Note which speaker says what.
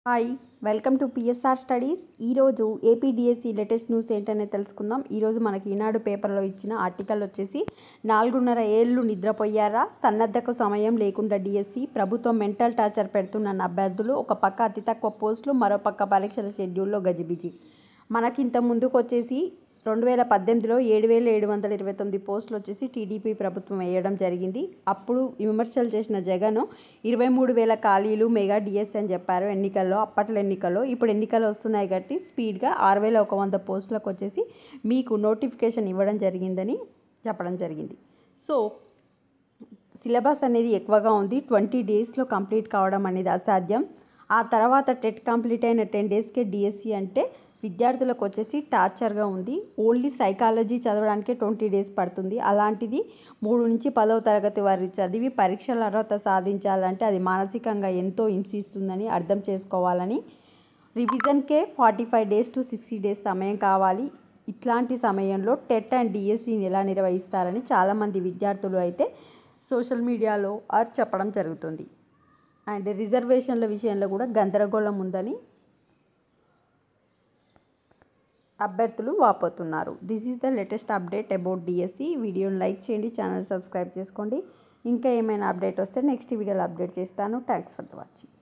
Speaker 1: Hi welcome to PSR studies. ఈరోజు APDSC latest news ఏంటనే తెలుసుకుందాం. ఈరోజు మనకి ఈనాడు పేపర్లో ఇచ్చిన ఆర్టికల్ వచ్చేసి 4.5 ఏళ్ళు నిద్రపోయారా, సన్నద్ధకు సమయం లేకుండా డిఎస్సి, ప్రభుత్వం మెంటల్ టార్చర్ పెడుతున్న అభ్యర్థులు, ఒక పక్క అతి తక్కువ పోస్టులు, మరో పక్క పరీక్షల షెడ్యూల్లో గజిబిజి. మనకి ఇంత ముందుకు వచ్చేసి 2018లో 7,729 పోస్టులు వచ్చేసి టీడీపీ ప్రభుత్వం వేయడం జరిగింది. అప్పుడు విమర్శలు చేసిన జగన్ 23,000 ఖాళీలు మెగా డిఎస్సి అని చెప్పారు ఎన్నికల్లో, అప్పట్లో ఎన్నికల్లో. ఇప్పుడు ఎన్నికలు వస్తున్నాయి కాబట్టి స్పీడ్గా 6,100 పోస్టులకు వచ్చేసి మీకు నోటిఫికేషన్ ఇవ్వడం జరిగిందని చెప్పడం జరిగింది. సో సిలబస్ అనేది ఎక్కువగా ఉంది. 20 డేస్లో కంప్లీట్ కావడం అనేది అసాధ్యం. ఆ తర్వాత టెట్ కంప్లీట్ అయిన 10 డేస్కే డిఎస్సి అంటే విద్యార్థులకు వచ్చేసి టార్చర్గా ఉంది. ఓన్లీ సైకాలజీ చదవడానికే 20 డేస్ పడుతుంది. అలాంటిది 3 నుంచి 10వ తరగతి వారి చదివి పరీక్షల అర్హత సాధించాలంటే అది మానసికంగా ఎంతో హింసిస్తుందని అర్థం చేసుకోవాలని. రివిజన్కే 45 డేస్ టు 60 డేస్ సమయం కావాలి. ఇట్లాంటి సమయంలో టెట్ అండ్ డిఎస్సిని ఎలా నిర్వహిస్తారని చాలామంది విద్యార్థులు అయితే సోషల్ మీడియాలో చెప్పడం జరుగుతుంది. అండ్ రిజర్వేషన్ల విషయంలో కూడా గందరగోళం ఉందని అభ్యర్థులు వాపోతున్నారు. This is the latest update about DSC. వీడియోని లైక్ చేయండి, ఛానల్ సబ్స్క్రైబ్ చేసుకోండి. ఇంకా ఏమైనా అప్డేట్ వస్తే నెక్స్ట్ వీడియోలో అప్డేట్ చేస్తాను. Thanks for the watching.